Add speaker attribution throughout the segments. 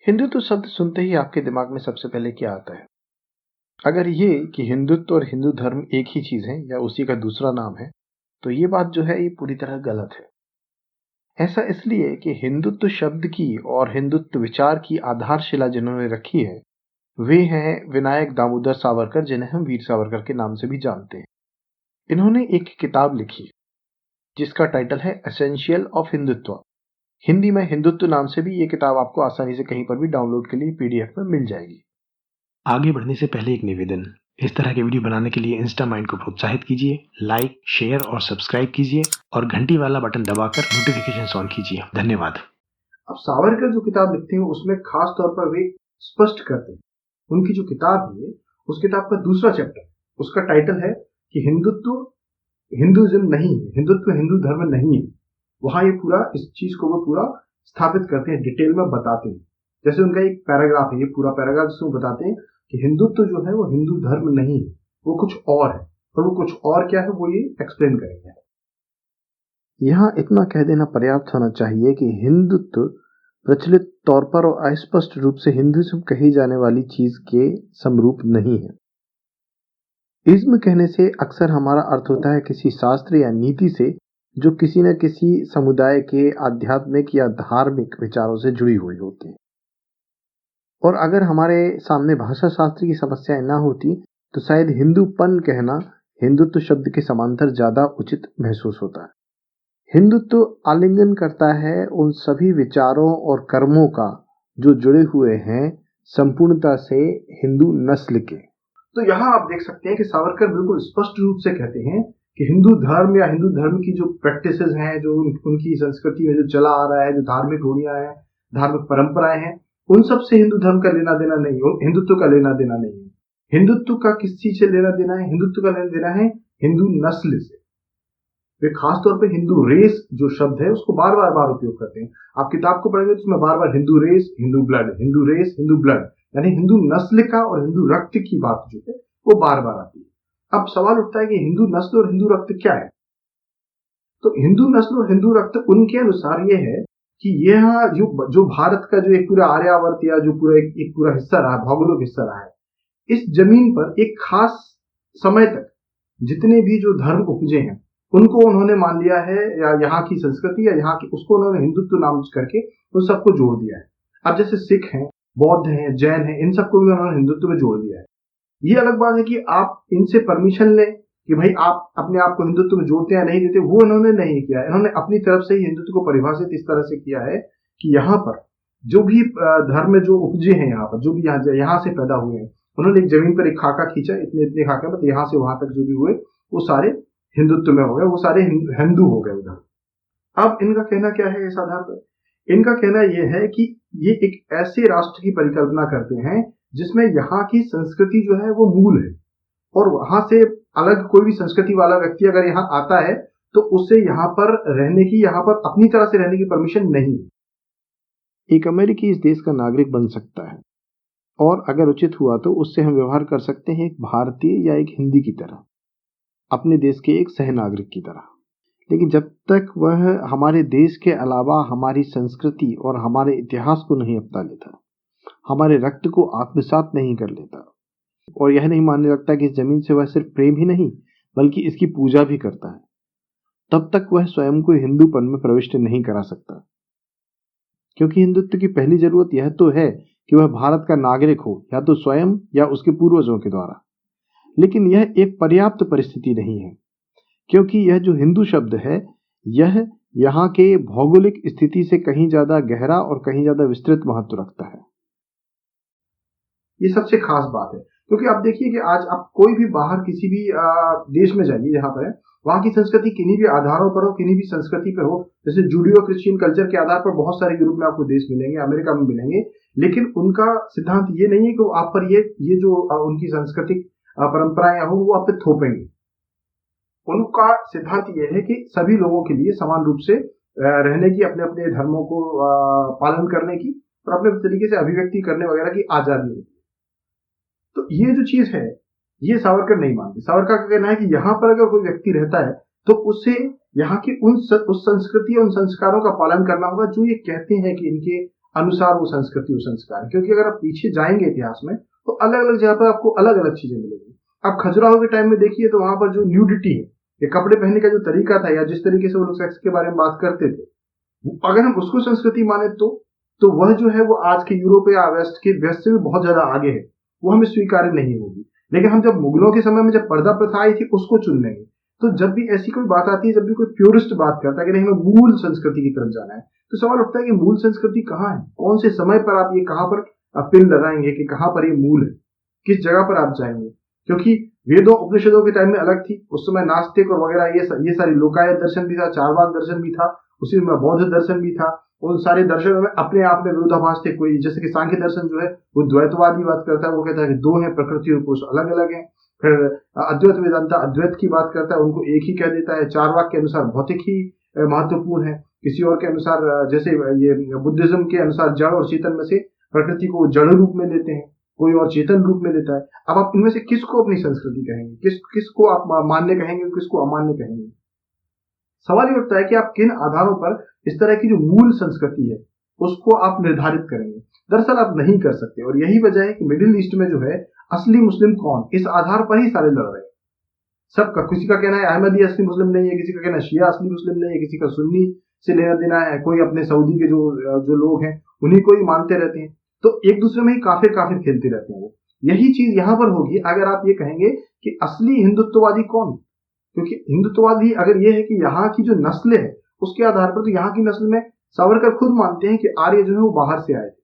Speaker 1: हिंदुत्व शब्द सुनते ही आपके दिमाग में सबसे पहले क्या आता है? अगर ये कि हिंदुत्व और हिंदू धर्म एक ही चीज है या उसी का दूसरा नाम है, तो ये बात जो है ये पूरी तरह गलत है। ऐसा इसलिए कि हिंदुत्व शब्द की और हिंदुत्व विचार की आधारशिला जिन्होंने रखी है, वे हैं विनायक दामोदर सावरकर, जिन्हें हम वीर सावरकर के नाम से भी जानते हैं। इन्होंने एक किताब लिखी जिसका टाइटल है एसेंशियल ऑफ हिंदुत्व। हिंदी में हिंदुत्व नाम से भी ये किताब आपको आसानी से कहीं पर भी डाउनलोड के लिए पीडीएफ में मिल जाएगी।
Speaker 2: आगे बढ़ने से पहले एक निवेदन, इस तरह के वीडियो बनाने के लिए इंस्टा माइंड को प्रोत्साहित कीजिए, लाइक, शेयर और सब्सक्राइब कीजिए और घंटी वाला बटन दबाकर नोटिफिकेशन ऑन कीजिए। धन्यवाद।
Speaker 1: अब सावरकर जो किताब लिखते हैं उसमें खास तौर पर वे स्पष्ट करते हैं, उनकी जो किताब है उस किताब का दूसरा चैप्टर, उसका टाइटल है कि हिंदुत्व हिंदुइज्म नहीं है, हिंदुत्व हिंदू धर्म नहीं है। वहां ये पूरा इस चीज को वो पूरा स्थापित करते हैं, डिटेल में बताते हैं। जैसे उनका एक पैराग्राफ है, ये पूरा पैराग्राफ जिसमें बताते हैं कि हिंदुत्व जो है वो हिंदू धर्म नहीं है, वो कुछ और है। तो वो कुछ और क्या है वो ये एक्सप्लेन करेंगे। यहाँ इतना कह देना पर्याप्त होना चाहिए कि हिंदुत्व प्रचलित तौर पर और अस्पष्ट रूप से हिंदुइज्म कही जाने वाली चीज के समरूप नहीं है। इज्म कहने से अक्सर हमारा अर्थ होता है किसी शास्त्र या नीति से जो किसी न किसी समुदाय के आध्यात्मिक या धार्मिक विचारों से जुड़ी हुई होती है। और अगर हमारे सामने भाषा शास्त्र की समस्याएं ना होती तो शायद हिंदूपन कहना हिंदुत्व शब्द के समांतर ज्यादा उचित महसूस होता है। हिंदुत्व आलिंगन करता है उन सभी विचारों और कर्मों का जो जुड़े हुए हैं संपूर्णता से हिंदू नस्ल के। तो यहाँ आप देख सकते हैं कि सावरकर बिल्कुल स्पष्ट रूप से कहते हैं कि हिंदू धर्म या हिंदू धर्म की जो प्रैक्टिसेस हैं, जो उनकी संस्कृति में जो चला आ रहा है, जो धार्मिक रूढ़ियां हैं, धार्मिक परंपराएं हैं, उन सब से हिंदू धर्म का लेना देना नहीं है, हिंदुत्व का लेना देना नहीं है। हिंदुत्व का किस चीज से लेना देना है? हिंदुत्व का लेना देना है हिंदू नस्ल से। वे खासतौर पे हिंदू रेस जो शब्द है उसको बार बार उपयोग करते हैं। आप किताब को पढ़ेंगे तो उसमें बार बार Hindu race, Hindu blood, Hindu race, Hindu blood, यानी हिंदू नस्ल का और हिंदू रक्त की बात जो है वो बार बार आती है। अब सवाल उठता है कि हिंदू नस्ल और हिंदू रक्त क्या है? तो हिंदू नस्ल और हिंदू रक्त उनके अनुसार ये है कि यह जो भारत का जो एक पूरा आर्यावर्त या जो पूरा एक पूरा हिस्सा रहा, भौगोलिक हिस्सा रहा है, इस जमीन पर एक खास समय तक जितने भी जो धर्म उपजे हैं उनको उन्होंने मान लिया है, या यहाँ की संस्कृति या यहाँ की, उसको उन्होंने हिंदुत्व नाम करके उन सबको जोड़ दिया है। अब जैसे सिख हैं, बौद्ध हैं, जैन हैं, इन सबको भी उन्होंने हिंदुत्व में जोड़ दिया है। ये अलग बात है कि आप इनसे परमिशन लें कि भाई आप अपने आप को हिंदुत्व में जोड़ते हैं नहीं देते, वो इन्होंने नहीं किया। इन्होंने अपनी तरफ से ही हिंदुत्व को परिभाषित इस तरह से किया है कि यहाँ पर जो भी धर्म जो उपजे हैं, यहाँ पर जो भी यहाँ से पैदा हुए हैं, उन्होंने एक जमीन पर एक खाका खींचा, इतने इतने खाके, मतलब यहाँ से वहां तक जो भी हुए वो सारे हिंदुत्व में हो गए, वो सारे हिंदू हो गए उधर। अब इनका कहना क्या है इस आधार पर? इनका कहना यह है कि ये एक ऐसे राष्ट्र की परिकल्पना करते हैं जिसमें यहाँ की संस्कृति जो है वो मूल है, और वहां से अलग कोई भी संस्कृति वाला व्यक्ति अगर यहाँ आता है तो उसे यहाँ पर रहने की, यहाँ पर अपनी तरह से रहने की परमिशन नहीं है। एक अमेरिकी इस देश का नागरिक बन सकता है और अगर उचित हुआ तो उससे हम व्यवहार कर सकते हैं एक भारतीय या एक हिंदी की तरह, अपने देश के एक सह नागरिक की तरह। लेकिन जब तक वह हमारे देश के अलावा हमारी संस्कृति और हमारे इतिहास को नहीं अपना लेता, हमारे रक्त को आत्मसात नहीं कर लेता और यह नहीं मानने लगता कि इस जमीन से वह सिर्फ प्रेम ही नहीं बल्कि इसकी पूजा भी करता है, तब तक वह स्वयं को हिंदूपन में प्रविष्ट नहीं करा सकता। क्योंकि हिंदुत्व की पहली जरूरत यह तो है कि वह भारत का नागरिक हो, या तो स्वयं या उसके पूर्वजों के द्वारा। लेकिन यह एक पर्याप्त परिस्थिति नहीं है, क्योंकि यह जो हिंदू शब्द है यह यहाँ के भौगोलिक स्थिति से कहीं ज्यादा गहरा और कहीं ज्यादा विस्तृत महत्व रखता है। ये सबसे खास बात है, क्योंकि आप देखिए कि आज आप कोई भी बाहर किसी भी देश में जाइए जहाँ पर है, वहाँ की संस्कृति किन्हीं भी आधारों पर हो, किन्हीं भी संस्कृति पर हो, जैसे जूडियो क्रिश्चियन कल्चर के आधार पर बहुत सारे यूरोप में आपको देश मिलेंगे, अमेरिका में मिलेंगे, लेकिन उनका सिद्धांत ये नहीं है कि वो आप पर ये जो उनकी सांस्कृतिक परंपराएं हो वो आप पे थोपेंगे। उनका सिद्धांत यह है कि सभी लोगों के लिए समान रूप से रहने की, अपने अपने धर्मों को पालन करने की और अपने तरीके से अभिव्यक्ति करने वगैरह की आजादी होती है। तो ये जो चीज है ये सावरकर नहीं मानते। सावरकर का कहना है कि यहाँ पर अगर कोई व्यक्ति रहता है तो उसे यहाँ की उस संस्कृति और उन संस्कारों का पालन करना होगा जो ये कहते हैं कि इनके अनुसार वो संस्कृति वो संस्कार है। क्योंकि अगर आप पीछे जाएंगे इतिहास में तो अलग अलग जगह पर आपको अलग अलग चीजें मिलेंगी। आप खजुराहो के टाइम में देखिए तो वहां पर जो न्यूडिटी है, ये कपड़े पहनने का जो तरीका था या जिस तरीके से वो लोग सेक्स के बारे में बात करते थे, अगर हम उसको संस्कृति माने तो वह जो है वो आज के यूरोप या वेस्ट से भी बहुत ज्यादा आगे है, वो हमें स्वीकार्य नहीं होगी। लेकिन हम जब मुगलों के समय में जब पर्दा प्रथा आई थी उसको चुन लेंगे। तो जब भी ऐसी कोई बात आती है, जब भी कोई प्योरिस्ट बात करता है कि नहीं हमें मूल संस्कृति की तरफ जाना है, तो सवाल उठता है कि मूल संस्कृति कहाँ है, कौन से समय पर आप ये कहाँ पर पिन लगाएंगे कि कहाँ पर ये मूल है, किस जगह पर आप जाएंगे। क्योंकि वेदों उपनिषदों के टाइम में अलग थी, उस समय नास्तिक और वगैरह ये सारी लोकायत दर्शन भी था, चारवाक दर्शन भी था, उसी में बौद्ध दर्शन भी था। उन सारे दर्शनों में अपने आप में विरोधाभास थे। कोई जैसे कि सांख्य दर्शन जो है वो द्वैतवादी बात करता है, वो कहता है कि दो है, प्रकृति और पुरुष अलग अलग है। फिर अद्वैत वेदांता अद्वैत की बात करता है, उनको एक ही कह देता है। चारवाक के अनुसार भौतिक ही महत्वपूर्ण है, किसी और के अनुसार जैसे ये बुद्धिज्म के अनुसार जड़ और चेतन में से प्रकृति को जड़ रूप में लेते हैं, कोई और चेतन रूप में लेता है। अब आप इनमें से किसको अपनी संस्कृति कहेंगे, किसको आप मान्य कहेंगे, किसको अमान्य कहेंगे। सवाल ये उठता है कि आप किन आधारों पर इस तरह की जो मूल संस्कृति है उसको आप निर्धारित करेंगे। दरअसल आप नहीं कर सकते, और यही वजह है कि मिडिल ईस्ट में जो है असली मुस्लिम कौन, इस आधार पर ही सारे लड़ रहे हैं। सबका, किसी का कहना है अहमदी असली मुस्लिम नहीं है, किसी का कहना है शिया असली मुस्लिम नहीं है, किसी का सुन्नी से लेना देना है, कोई अपने सऊदी के जो लोग हैं उन्हीं को ही मानते रहते हैं। तो एक दूसरे में ही काफिर खेलते रहते हैं वो। यही चीज यहां पर होगी अगर आप ये कहेंगे कि असली हिंदुत्ववादी कौन। क्योंकि हिंदुत्ववादी अगर ये है कि यहाँ की जो नस्ल है उसके आधार पर, तो यहाँ की नस्ल में सावरकर खुद मानते हैं कि आर्य जो है वो बाहर से आए थे।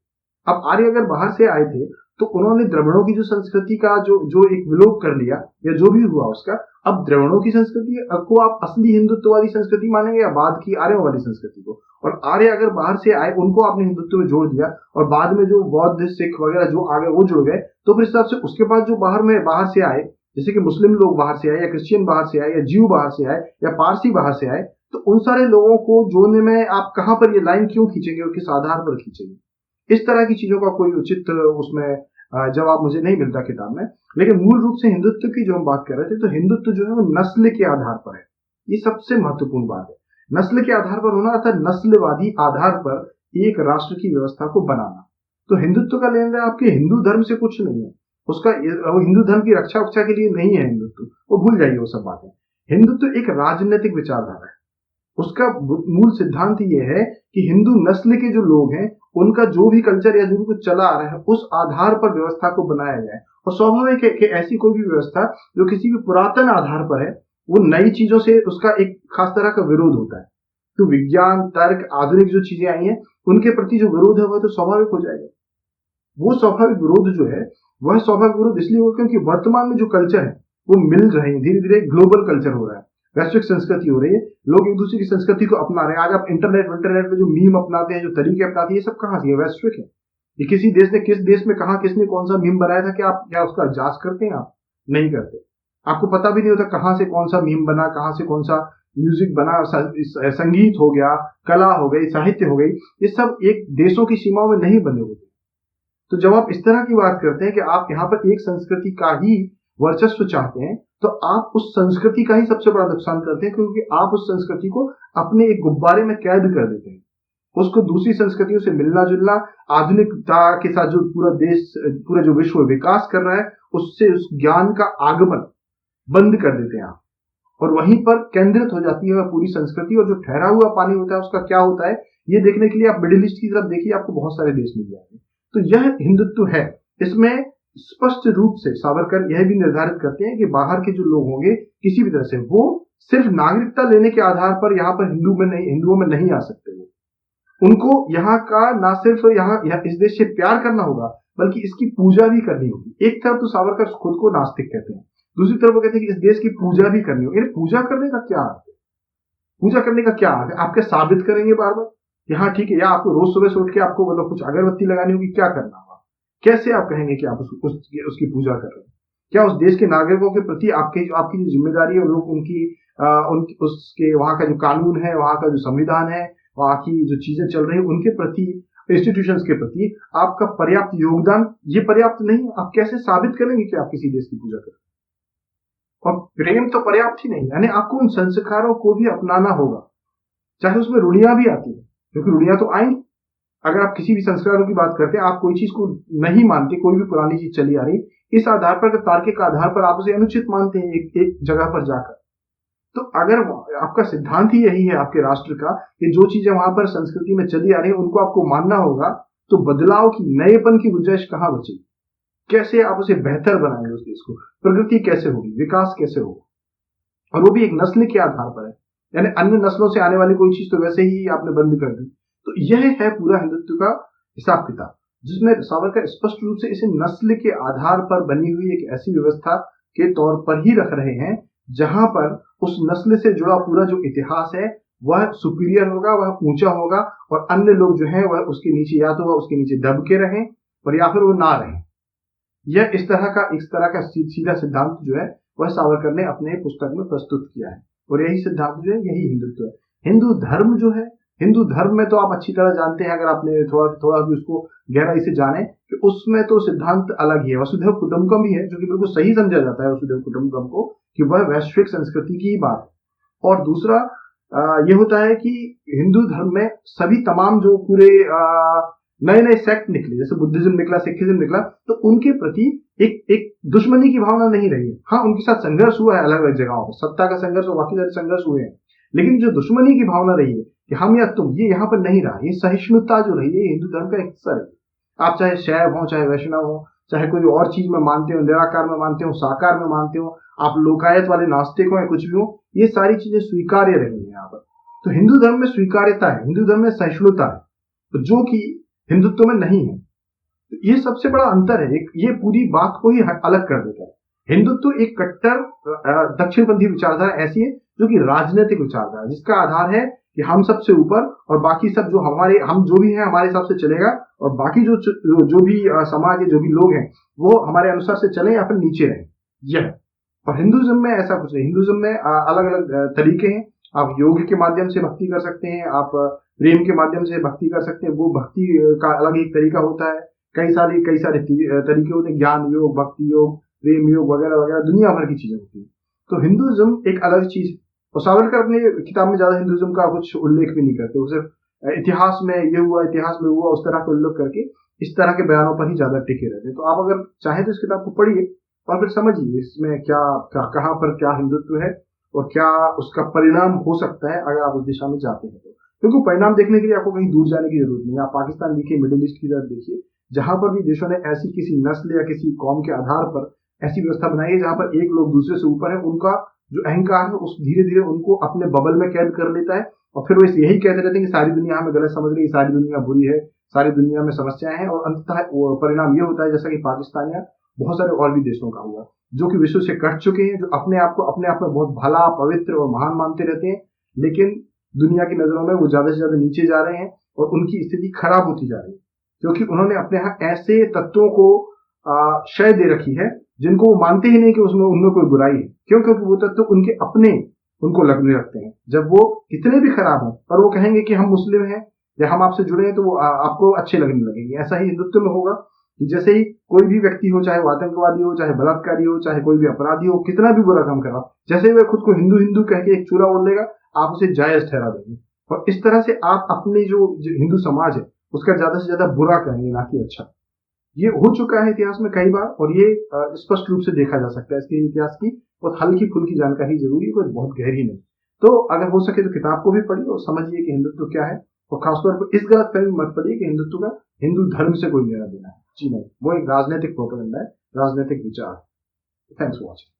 Speaker 1: अब आर्य अगर बाहर से आए थे तो उन्होंने द्रविड़ों की जो संस्कृति का जो एक विलोप कर लिया या जो भी हुआ उसका, अब द्रविड़ों की संस्कृति को आप असली हिंदुत्ववादी संस्कृति मानेंगे या बाद की आर्यवादी संस्कृति को। और आर्य अगर बाहर से आए उनको आपने हिंदुत्व में जोड़ दिया और बाद में जो बौद्ध सिख वगैरह जो आ गए वो जुड़ गए, तो फिर हिसाब से उसके बाद जो बाहर से आए, जैसे कि मुस्लिम लोग बाहर से आए या क्रिश्चियन बाहर से आए या जीव बाहर से आए या पारसी बाहर से आए, तो उन सारे लोगों को जोड़ने में आप कहां पर ये लाइन क्यों खींचेंगे और किस आधार पर खींचेंगे। इस तरह की चीजों का कोई उचित उसमें जवाब मुझे नहीं मिलता किताब में। लेकिन मूल रूप से हिंदुत्व की जो हम बात कर रहे थे, तो हिंदुत्व जो है वो नस्ल के आधार पर है। ये सबसे महत्वपूर्ण बात है, नस्ल के आधार पर होना अर्थात नस्लवादी आधार पर एक राष्ट्र की व्यवस्था को बनाना। तो हिंदुत्व का लेन देन आपके हिंदू धर्म से कुछ नहीं है, उसका वो हिंदू धर्म की रक्षा के लिए नहीं है हिंदुत्व, वो भूल जाइए वो सब बातें। हिंदुत्व एक राजनीतिक विचारधारा है। उसका मूल सिद्धांत ये है कि हिंदू नस्ल के जो लोग हैं उनका जो भी कल्चर या जो भी कुछ चला आ रहा है उस आधार पर व्यवस्था को बनाया जाए। और स्वाभाविक है कि ऐसी कोई भी व्यवस्था जो किसी भी पुरातन आधार पर है वो नई चीजों से उसका एक खास तरह का विरोध होता है। तो विज्ञान, तर्क, आधुनिक जो चीजें आई हैं उनके प्रति जो विरोध है वह तो स्वाभाविक हो जाएगा। वो स्वाभाविक विरोध जो है वह स्वाभाविक विरोध इसलिए हो क्योंकि वर्तमान में जो कल्चर है वो मिल रहे हैं, धीरे धीरे ग्लोबल कल्चर हो रहा है, वैश्विक संस्कृति हो रही है, लोग एक दूसरे की संस्कृति को अपना रहे हैं। आज आप इंटरनेट में जो मीम अपनाते हैं, जो तरीके अपनाते हैं, ये सब कहाँ से है? वैश्विक है। ये किसी देश ने किस देश में कहा किसने कौन सा मीम बनाया था क्या उसका जांच करते हैं आप? नहीं करते। आपको पता भी नहीं होता कहाँ से कौन सा मीम बना, कहाँ से कौन सा म्यूजिक बना, संगीत हो गया, कला हो गई, साहित्य हो गई, ये सब एक देशों की सीमाओं में नहीं बने होते। तो जब आप इस तरह की बात करते हैं कि आप यहाँ पर एक संस्कृति का ही वर्चस्व चाहते हैं, तो आप उस संस्कृति का ही सबसे बड़ा नुकसान करते हैं, क्योंकि आप उस संस्कृति को अपने एक गुब्बारे में कैद कर देते हैं। उसको दूसरी संस्कृतियों से मिलना जुलना, आधुनिकता के साथ जो पूरा जो विश्व विकास कर रहा है उससे उस ज्ञान का आगमन बंद कर देते हैं आप, और वहीं पर केंद्रित हो जाती है पूरी संस्कृति। और जो ठहरा हुआ पानी होता है उसका क्या होता है, ये देखने के लिए आप मिडिल ईस्ट की तरफ देखिए, आपको बहुत सारे देश मिल जाएंगे। तो यह हिंदुत्व है। इसमें स्पष्ट रूप से सावरकर यह भी निर्धारित करते हैं कि बाहर के जो लोग होंगे किसी भी तरह से वो सिर्फ नागरिकता लेने के आधार पर यहाँ पर हिंदुओं में नहीं आ सकते। वो उनको यहाँ का ना सिर्फ यहाँ इस देश से प्यार करना होगा बल्कि इसकी पूजा भी करनी होगी। एक तरफ तो सावरकर खुद को नास्तिक कहते हैं, दूसरी तरफ वो कहते हैं कि इस देश की पूजा भी करनी होगी। पूजा करने का क्या अर्थ है? पूजा करने का क्या अर्थ है? आप क्या साबित करेंगे बार बार? यहाँ ठीक है, या आपको रोज सुबह से उठ के आपको मतलब कुछ अगरबत्ती लगानी होगी, क्या करना होगा? कैसे आप कहेंगे कि आप उसकी पूजा कर रहे हैं? क्या उस देश के नागरिकों के प्रति आपकी जो जिम्मेदारी है, लोग उनकी उसके वहां का जो कानून है, वहां का जो संविधान है, वहां की जो चीजें चल रही है उनके प्रति, इंस्टीट्यूशंस के प्रति आपका पर्याप्त योगदान, ये पर्याप्त नहीं? आप कैसे साबित करेंगे कि आप किसी देश की पूजा करें? और प्रेम तो पर्याप्त ही नहीं, यानी आपको उन संस्कारों को भी अपनाना होगा, चाहे उसमें रूढ़ियां भी आती है, क्योंकि रूढ़ियां तो आएंगी। अगर आप किसी भी संस्कारों की बात करते हैं, आप कोई चीज को नहीं मानते, कोई भी पुरानी चीज चली आ रही, इस आधार पर, तार्किक आधार पर आप उसे अनुचित मानते हैं एक जगह पर जाकर। तो अगर आपका सिद्धांत ही यही है आपके राष्ट्र का कि जो चीजें वहां पर संस्कृति में चली आ रही है उनको आपको मानना होगा, तो बदलाव की, नएपन की गुंजाइश कहां बचेगी? कैसे आप उसे बेहतर बनाएंगे उस देश को? प्रगति कैसे होगी? विकास कैसे होगा? और वो भी एक नस्ल के आधार पर है, यानी अन्य नस्लों से आने वाली कोई चीज तो वैसे ही आपने बंद कर दी। तो यह है पूरा हिंदुत्व का हिसाब किताब, जिसमें सावरकर स्पष्ट रूप से इसे नस्ल के आधार पर बनी हुई एक ऐसी व्यवस्था के तौर पर ही रख रहे हैं जहां पर उस नस्ल से जुड़ा पूरा जो इतिहास है वह सुपीरियर होगा, वह ऊंचा होगा, और अन्य लोग जो है वह उसके नीचे, या तो वह उसके नीचे दब के रहें और या फिर वो ना रहें। यह इस तरह का सीधा सिद्धांत जो है वह सावरकर ने अपने पुस्तक में प्रस्तुत किया है, और यही सिद्धांत जो है यही हिंदुत्व है। हिंदू धर्म जो है, हिंदू धर्म में तो आप अच्छी तरह जानते हैं, अगर आपने थोड़ा भी उसको गहराई से जाने, कि उसमें तो सिद्धांत अलग ही है। वसुधैव कुटुंबकम भी है, जो कि बिल्कुल सही समझा जाता है वसुधैव कुटुंबकम को, कि वह वैश्विक संस्कृति की ही बात है। और दूसरा ये होता है कि हिंदू धर्म में सभी तमाम जो पूरे नए नए सेक्ट निकले, जैसे बुद्धिज्म निकला, सिखिज्म निकला, तो उनके प्रति एक दुश्मनी की भावना नहीं रही है। हाँ, उनके साथ संघर्ष हुआ है अलग अलग जगहों पर, सत्ता का संघर्ष और बाकी सारे संघर्ष हुए हैं, लेकिन जो दुश्मनी की भावना रही है कि हम या तुम, ये यहाँ पर नहीं रहा। ये सहिष्णुता जो रही है, हिंदू धर्म का एक हिस्सा रही है। आप चाहे शैव हो, चाहे वैष्णव हो, चाहे कोई और चीज में मानते हो, निराकार में मानते हो, साकार में मानते हो, आप लोकायत वाले नास्तिक हो या कुछ भी हो, ये सारी चीजें स्वीकार्य रही है यहाँ पर। तो हिंदू धर्म में स्वीकार्यता है, हिंदू धर्म में सहिष्णुता है, तो जो कि हिंदुत्व में नहीं है। तो ये सबसे बड़ा अंतर है, ये पूरी बात को ही अलग कर देता है। हिंदुत्व एक कट्टर दक्षिणपंथी विचारधारा ऐसी है जो कि राजनीतिक विचारधारा, जिसका आधार है कि हम सबसे ऊपर और बाकी सब जो हम जो भी हैं हमारे हिसाब से चलेगा, और बाकी जो भी समाज है, जो भी लोग हैं, वो हमारे अनुसार से चले या फिर नीचे रहें। यह, और हिंदुइज्म में ऐसा कुछ नहीं। हिंदुइज्म में अलग अलग तरीके हैं। आप योग के माध्यम से भक्ति कर सकते हैं, आप प्रेम के माध्यम से भक्ति कर सकते हैं, वो भक्ति का अलग एक तरीका होता है। कई सारे तरीके होते हैं, ज्ञान योग, भक्ति योग, प्रेम योग वगैरह वगैरह, दुनिया भर की चीजें होती हैं। तो हिंदुइज्म एक अलग चीज है। और सावरकर अपने किताब में ज्यादा हिंदुइज्म का कुछ उल्लेख भी नहीं करते, वो सिर्फ इतिहास में ये हुआ, इतिहास में हुआ, उस तरह का उल्लेख करके इस तरह के बयानों पर ही ज्यादा टिके रहते हैं। तो आप अगर चाहें तो इस किताब को पढ़िए और फिर समझिए इसमें कहाँ पर क्या हिंदुत्व है और क्या उसका परिणाम हो सकता है अगर आप उस दिशा में जाते हैं तो। क्योंकि परिणाम देखने के लिए आपको कहीं दूर जाने की जरूरत नहीं है। आप पाकिस्तान देखिए, मिडिल ईस्ट की तरफ देखिए, जहां पर भी देशों ने ऐसी किसी नस्ल या किसी कौम के आधार पर ऐसी व्यवस्था बनाई है जहां पर एक लोग दूसरे से ऊपर है, उनका जो अहंकार है उस धीरे धीरे उनको अपने बबल में कैद कर लेता है, और फिर वो यही कहते रहते हैं कि सारी दुनिया हमें गलत समझ रही है, सारी दुनिया बुरी है, सारी दुनिया में समस्याएं हैं। और अंततः परिणाम ये होता है, जैसा कि पाकिस्तान या बहुत सारे और भी देशों का हुआ, जो कि विश्व से कट चुके हैं, जो अपने आप में बहुत भला, पवित्र और महान मानते रहते हैं, लेकिन दुनिया की नजरों में वो ज्यादा से ज्यादा नीचे जा रहे हैं और उनकी स्थिति खराब होती जा रही है, क्योंकि उन्होंने अपने यहाँ ऐसे तत्वों को शय दे रखी है जिनको वो मानते ही नहीं कि उनमें कोई बुराई है। क्यों? क्योंकि वो तत्व उनके अपने उनको लगने रखते हैं, जब वो कितने भी खराब हो, पर वो कहेंगे कि हम मुस्लिम हैं या हम आपसे जुड़े हैं, तो वो आपको अच्छे लगने लगेंगे। ऐसा ही हिंदुत्व में होगा कि जैसे ही कोई भी व्यक्ति हो, चाहे वो आतंकवादी हो, चाहे बलात्कारी हो, चाहे कोई भी अपराधी हो, कितना भी बुरा काम करा, जैसे ही वह खुद को हिंदू हिंदू कह के एक चूरा ओढ़ लेगा, आप उसे जायज ठहरा देंगे। और इस तरह से आप अपने जो हिंदू समाज है उसका ज्यादा से ज्यादा बुरा करेंगे, ना कि अच्छा। ये हो चुका है इतिहास में कई बार, और ये स्पष्ट रूप से देखा जा सकता है। इसके इतिहास की बहुत हल्की फुल्की जानकारी जरूरी है, कोई बहुत गहरी नहीं। तो अगर हो सके तो किताब को भी पढ़िए और समझिए कि हिंदुत्व क्या है, और खासतौर पर इस गलत फहमी मत पड़िए कि हिंदुत्व का हिंदू धर्म से कोई लेना देना है। जी नहीं, वो एक राजनीतिक प्रोपेगेंडा है, राजनीतिक विचार है। Thanks for watching.